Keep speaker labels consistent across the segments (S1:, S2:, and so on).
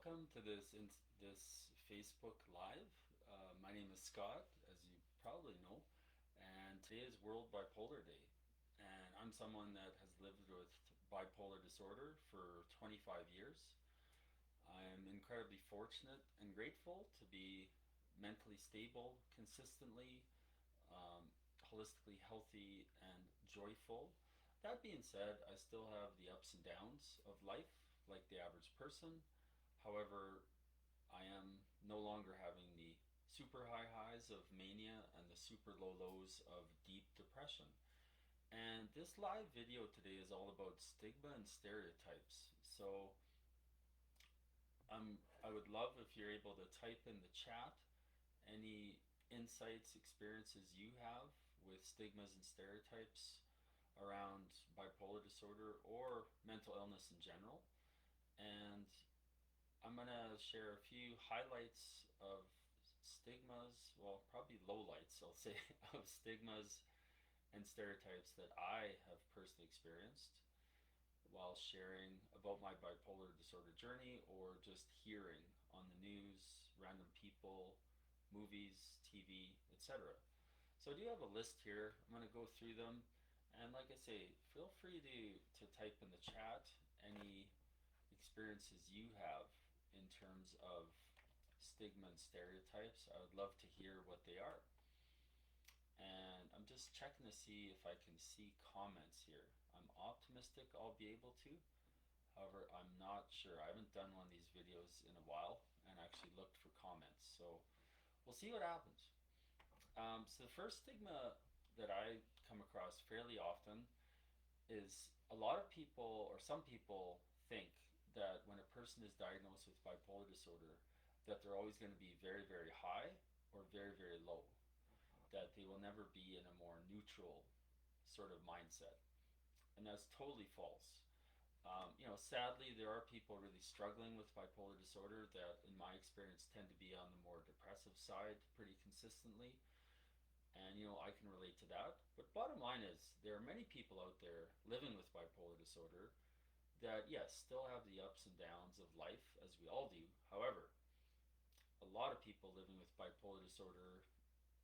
S1: welcome to this Facebook Live. My name is Scott, as you probably know, and today is World Bipolar Day. And I'm someone that has lived with bipolar disorder for 25 years. I am incredibly fortunate and grateful to be mentally stable, consistently, holistically healthy, and joyful. That being said, I still have the ups and downs of life, like the average person. However, I am no longer having the super high highs of mania and the super low lows of deep depression. And this live video today is all about stigma and stereotypes. So I would love if you're able to type in the chat any insights, experiences you have with stigmas and stereotypes around bipolar disorder or mental illness in general. And I'm gonna share a few highlights of stigmas, well, probably lowlights, I'll say, of stigmas and stereotypes that I have personally experienced while sharing about my bipolar disorder journey or just hearing on the news, random people, movies, TV, etc. So I do have a list here. I'm going to go through them. And like I say, feel free to type in the chat any experiences you have in terms of stigma and stereotypes. I would love to hear what they are. And I'm just checking to see if I can see comments here. I'm optimistic I'll be able to. However, I'm not sure. I haven't done one of these videos in a while and actually looked for comments. So we'll see what happens. So the first stigma that I come across fairly often is a lot of people or some people think that when a person is diagnosed with bipolar disorder that they're always going to be very, very high or very, very low, that they will never be in a more neutral sort of mindset. And that's totally false. Sadly, there are people really struggling with bipolar disorder that, in my experience, tend to be on the more depressive side pretty consistently. And, I can relate to that. But bottom line is, there are many people out there living with bipolar disorder that, yes, still have the ups and downs of life, as we all do. However, a lot of people living with bipolar disorder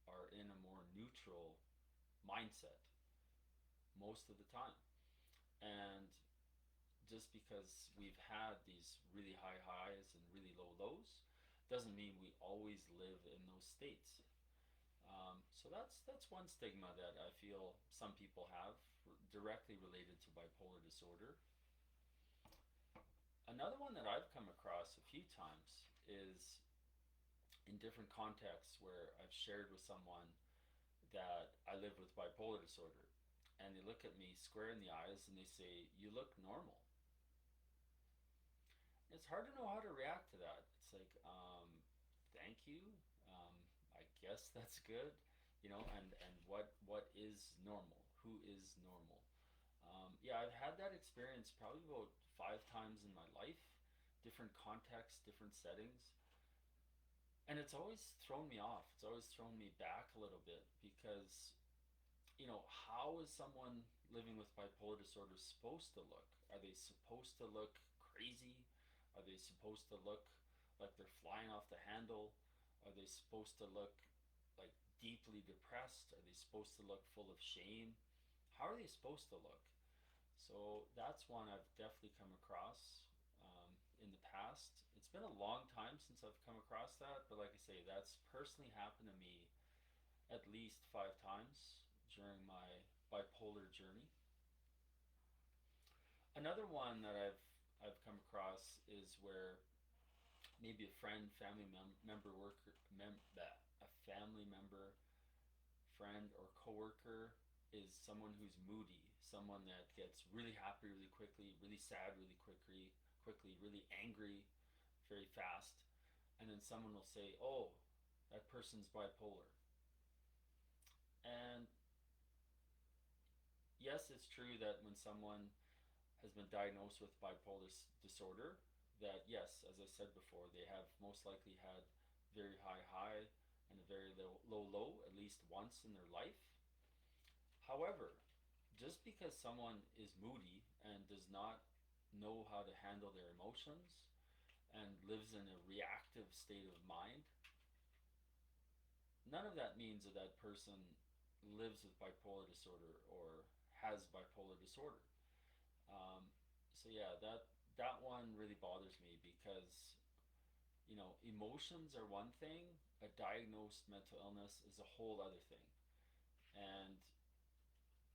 S1: are in a more neutral mindset most of the time. And just because we've had these really high highs and really low lows doesn't mean we always live in those states. So that's one stigma that I feel some people have directly related to bipolar disorder. Another one that I've come across a few times is in different contexts where I've shared with someone that I live with bipolar disorder, and they look at me square in the eyes and they say, "You look normal." It's hard to know how to react to that. It's like, thank you. I guess that's good, and what is normal? Who is normal? Yeah, I've had that experience probably about 5 times in my life, different contexts, different settings. And it's always thrown me off. It's always thrown me back a little bit because, how is someone living with bipolar disorder supposed to look? Are they supposed to look crazy? Are they supposed to look like they're flying off the handle? Are they supposed to look like deeply depressed? Are they supposed to look full of shame? How are they supposed to look? So that's one I've definitely come across in the past. It's been a long time since I've come across that, but like I say, that's personally happened to me at least 5 times during my bipolar journey. Another one that I've come across is where maybe a friend, member, worker, a family member, friend, or coworker is someone who's moody, someone that gets really happy really quickly, really sad really quickly, really angry very fast, and then someone will say, "Oh, that person's bipolar." And yes, it's true that when someone has been diagnosed with bipolar disorder, that yes, as I said before, they have most likely had very high high and a very low low at least once in their life. However, just because someone is moody and does not know how to handle their emotions and lives in a reactive state of mind, none of that means that that person lives with bipolar disorder or has bipolar disorder. Um, so yeah, that one really bothers me because emotions are one thing. A diagnosed mental illness is a whole other thing. And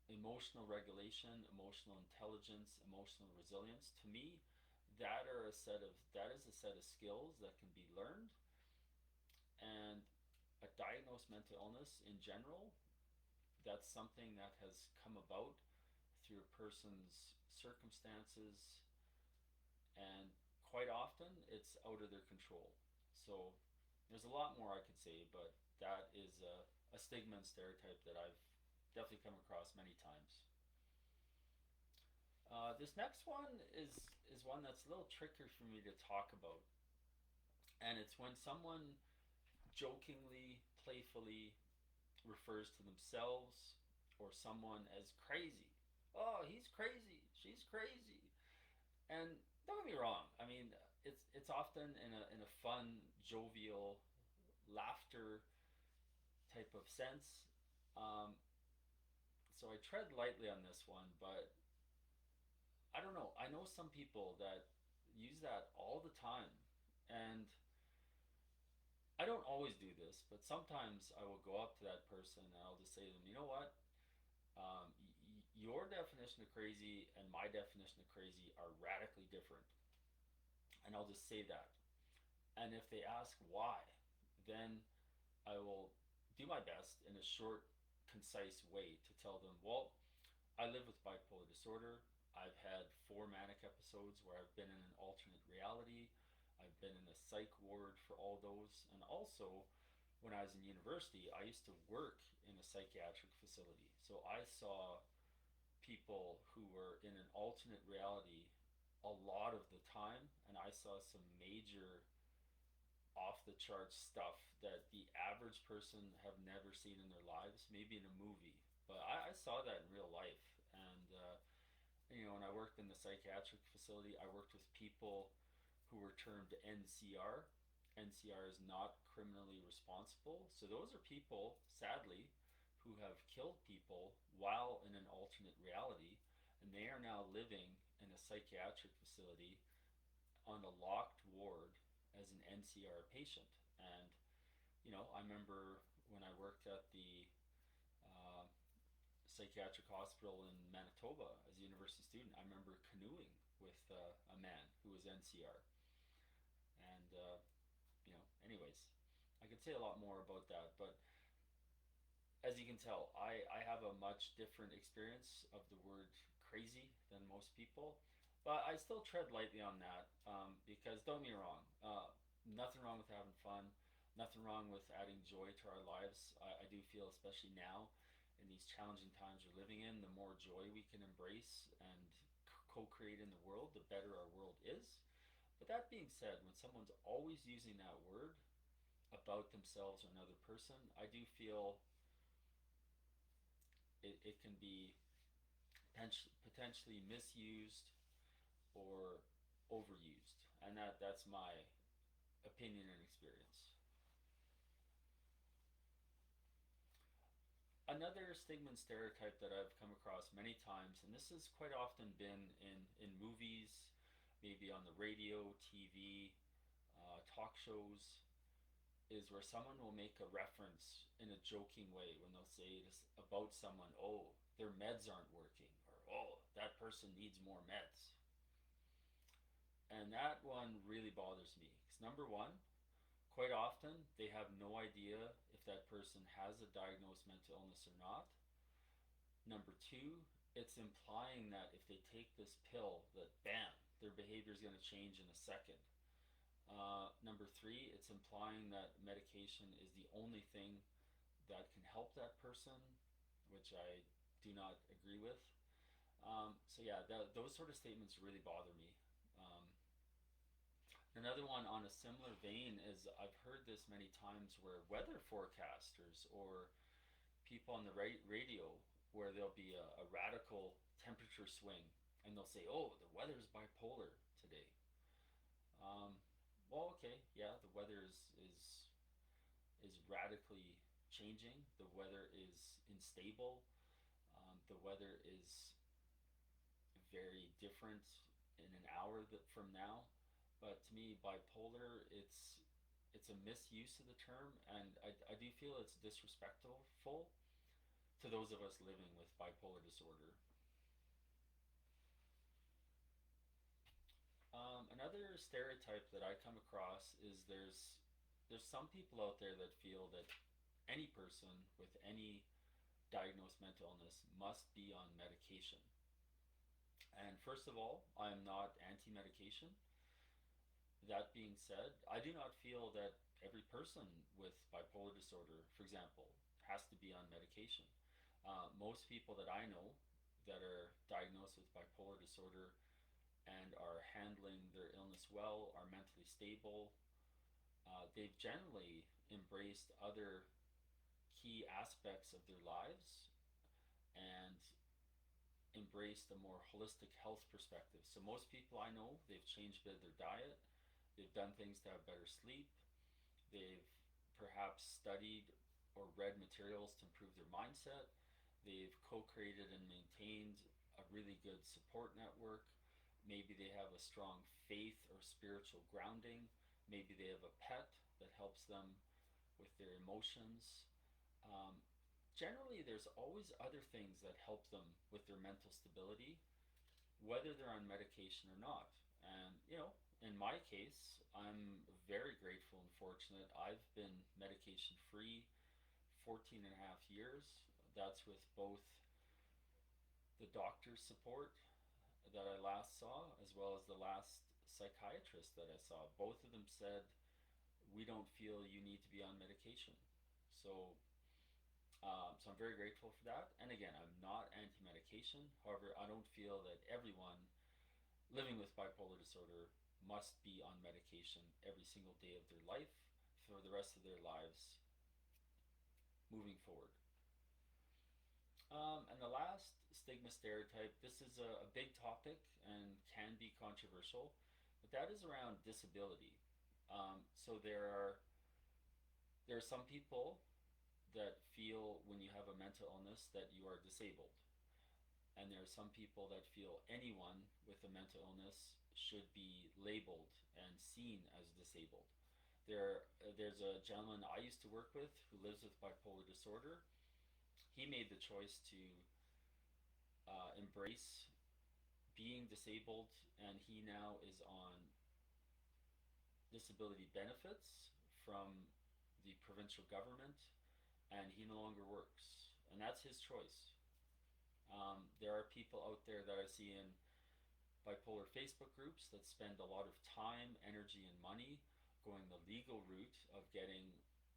S1: emotional regulation, emotional intelligence, emotional resilience, to me, that is a set of skills that can be learned. And a diagnosed mental illness in general, that's something that has come about through a person's circumstances, and quite often it's out of their control. So there's a lot more I could say, but that is a stigma and stereotype that I've definitely come across many times. This next one is one that's a little trickier for me to talk about, and it's when someone jokingly, playfully refers to themselves or someone as crazy. Oh, he's crazy. She's crazy. And don't get me wrong. I mean, it's often in a fun, jovial, laughter type of sense. Um, so I tread lightly on this one, but I don't know. I know some people that use that all the time, and I don't always do this, but sometimes I will go up to that person and I'll just say to them, you know what? Your definition of crazy and my definition of crazy are radically different. And I'll just say that. And if they ask why, then I will do my best in a short, concise way to tell them, well, I live with bipolar disorder. I've had 4 manic episodes where I've been in an alternate reality. I've been in a psych ward for all those. And also, when I was in university, I used to work in a psychiatric facility. So I saw people who were in an alternate reality a lot of the time, and I saw some major off the charts stuff that the average person have never seen in their lives, maybe in a movie. But I saw that in real life. And, when I worked in the psychiatric facility, I worked with people who were termed NCR. NCR is not criminally responsible. So those are people, sadly, who have killed people while in an alternate reality, and they are now living in a psychiatric facility on a locked ward as an NCR patient. And I remember when I worked at the uh, psychiatric hospital in Manitoba as a university student, I remember canoeing with a man who was NCR. And anyways, I could say a lot more about that, but as you can tell, I have a much different experience of the word crazy than most people. But I still tread lightly on that because don't get me wrong, nothing wrong with having fun, nothing wrong with adding joy to our lives. I do feel, especially now in these challenging times we're living in, the more joy we can embrace and co create in the world, the better our world is. But that being said, when someone's always using that word about themselves or another person, I do feel it can be potentially misused or overused. And that's my opinion and experience. Another stigma and stereotype that I've come across many times, and this has quite often been in movies, maybe on the radio, TV, talk shows, is where someone will make a reference in a joking way when they'll say this about someone, oh, their meds aren't working, or oh, that person needs more meds. And that one really bothers me. Because number one, quite often they have no idea if that person has a diagnosed mental illness or not. Number two, it's implying that if they take this pill, that bam, their behavior is going to change in a second. Number three, it's implying that medication is the only thing that can help that person, which I do not agree with. So yeah, those sort of statements really bother me. Um, Another one on a similar vein is I've heard this many times where weather forecasters or people on the radio where there'll be a radical temperature swing and they'll say, oh, the weather's bipolar today. Um, Well, okay, yeah, the weather is radically changing. The weather is unstable. The weather is very different in an hour from now. But to me, bipolar, it's a misuse of the term, and I do feel it's disrespectful to those of us living with bipolar disorder. Another stereotype that I come across is there's some people out there that feel that any person with any diagnosed mental illness must be on medication. And first of all, I am not anti-medication. That being said, I do not feel that every person with bipolar disorder, for example, has to be on medication. Most people that I know that are diagnosed with bipolar disorder and are handling their illness well, are mentally stable, they've generally embraced other key aspects of their lives and embraced a more holistic health perspective. So most people I know, they've changed a bit of their diet, they've done things to have better sleep, they've perhaps studied or read materials to improve their mindset, they've co-created and maintained a really good support network. Maybe they have a strong faith or spiritual grounding. Maybe they have a pet that helps them with their emotions. Um, Generally, there's always other things that help them with their mental stability, whether they're on medication or not. And, in my case, I'm very grateful and fortunate. I've been medication free 14 and a half years. That's with both the doctor's support that I last saw as well as the last psychiatrist that I saw. Both of them said, we don't feel you need to be on medication. So so I'm very grateful for that. And again, I'm not anti-medication. However, I don't feel that everyone living with bipolar disorder must be on medication every single day of their life for the rest of their lives moving forward. And the last stigma stereotype, this is a big topic and can be controversial, but that is around disability. So there are some people that feel when you have a mental illness that you are disabled. And there are some people that feel anyone with a mental illness should be labeled and seen as disabled. There's a gentleman I used to work with who lives with bipolar disorder. He made the choice to embrace being disabled, and he now is on disability benefits from the provincial government, and he no longer works. And that's his choice. There are people out there that I see in bipolar Facebook groups that spend a lot of time, energy, and money going the legal route of getting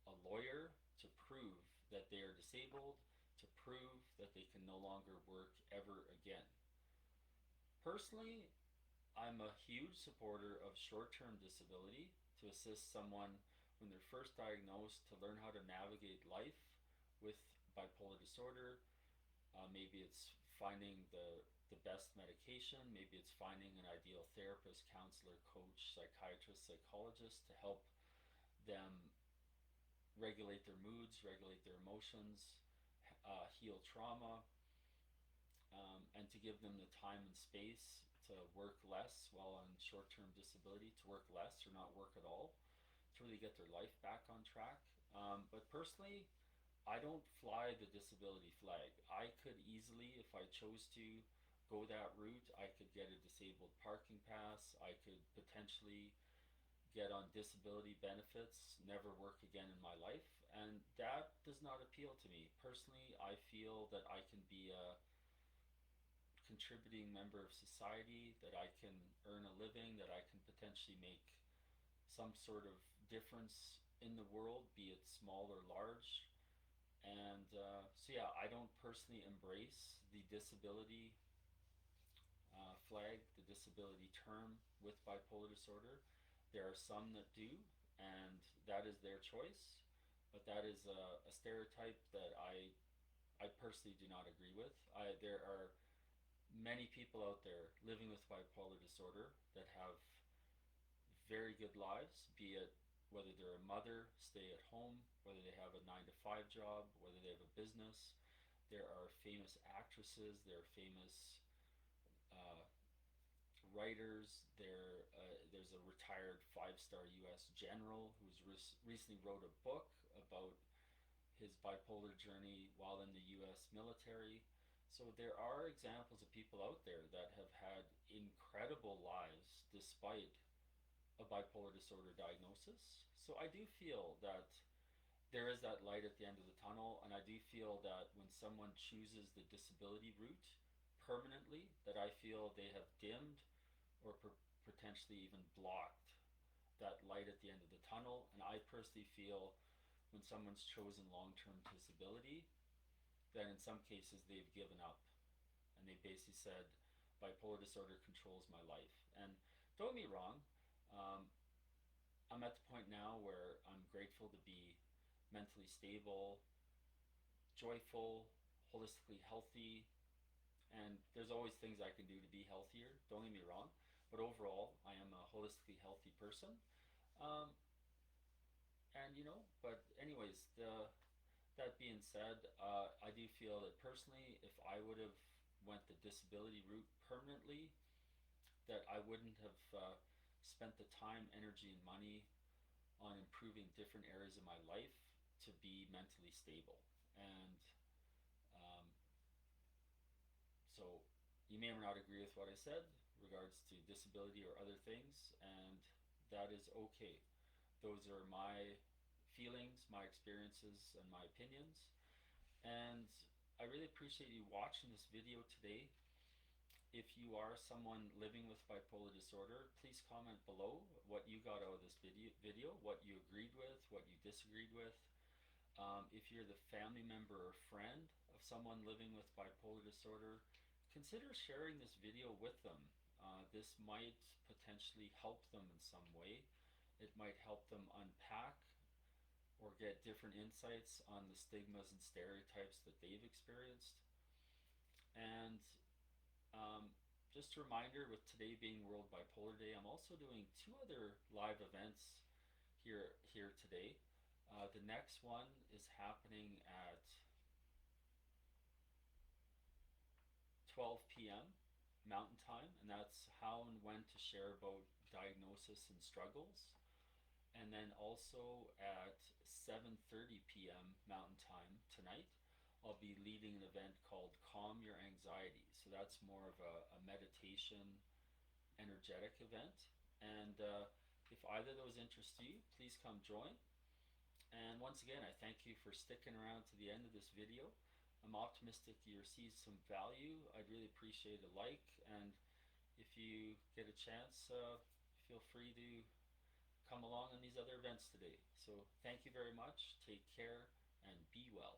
S1: a lawyer to prove that they are disabled, to prove that they can no longer work ever again. Personally, I'm a huge supporter of short-term disability to assist someone when they're first diagnosed to learn how to navigate life with bipolar disorder. Maybe it's finding the best medication. Maybe it's finding an ideal therapist, counselor, coach, psychiatrist, psychologist to help them regulate their moods, regulate their emotions, heal trauma, and to give them the time and space to work less while on short-term disability, to work less or not work at all, to really get their life back on track. But personally, I don't fly the disability flag. I could easily, if I chose to, go that route. I could get a disabled parking pass. I could potentially get on disability benefits, never work again in my life. And that does not appeal to me. Personally, I feel that I can be a contributing member of society, that I can earn a living, that I can potentially make some sort of difference in the world, be it small or large. And so, yeah, I don't personally embrace the disability flag, the disability term with bipolar disorder. There are some that do, and that is their choice. But that is a stereotype that I personally do not agree with. There are many people out there living with bipolar disorder that have very good lives, be it whether they're a mother, stay at home, whether they have a 9 to 5 job, whether they have a business. There are famous actresses, there are famous uh, writers. There's a retired 5-star U.S. general who's recently wrote a book about his bipolar journey while in the U.S. military. So there are examples of people out there that have had incredible lives despite a bipolar disorder diagnosis. So I do feel that there is that light at the end of the tunnel, and I do feel that when someone chooses the disability route permanently, that I feel they have dimmed or potentially even blocked that light at the end of the tunnel. And I personally feel when someone's chosen long-term disability, then in some cases they've given up and they basically said bipolar disorder controls my life. And don't get me wrong, um, I'm at the point now where I'm grateful to be mentally stable, joyful, holistically healthy, and there's always things I can do to be healthier. Don't get me wrong, but overall, I am a holistically healthy person. Um, and but anyways, that being said, I do feel that personally, if I would have went the disability route permanently, that I wouldn't have spent the time, energy, and money on improving different areas of my life to be mentally stable. And um, so you may or may not agree with what I said regards to disability or other things, and that is okay. Those are my feelings, my experiences, and my opinions. And I really appreciate you watching this video today. If you are someone living with bipolar disorder, please comment below what you got out of this video, what you agreed with, what you disagreed with. If you're the family member or friend of someone living with bipolar disorder, consider sharing this video with them. This might potentially help them in some way. It might help them unpack or get different insights on the stigmas and stereotypes that they've experienced. And just a reminder, with today being World Bipolar Day, I'm also doing 2 other live events here today. The next one is happening at 12 p.m. Mountain Time, and that's how and when to share about diagnosis and struggles. And then also at 7:30 p.m. Mountain Time tonight, I'll be leading an event called Calm Your Anxiety. So that's more of a meditation, energetic event. And if either of those interest you, please come join. And once again, I thank you for sticking around to the end of this video. I'm optimistic you received some value. I'd really appreciate a like, and if you get a chance, feel free to come along on these other events today. So thank you very much. Take care and be well.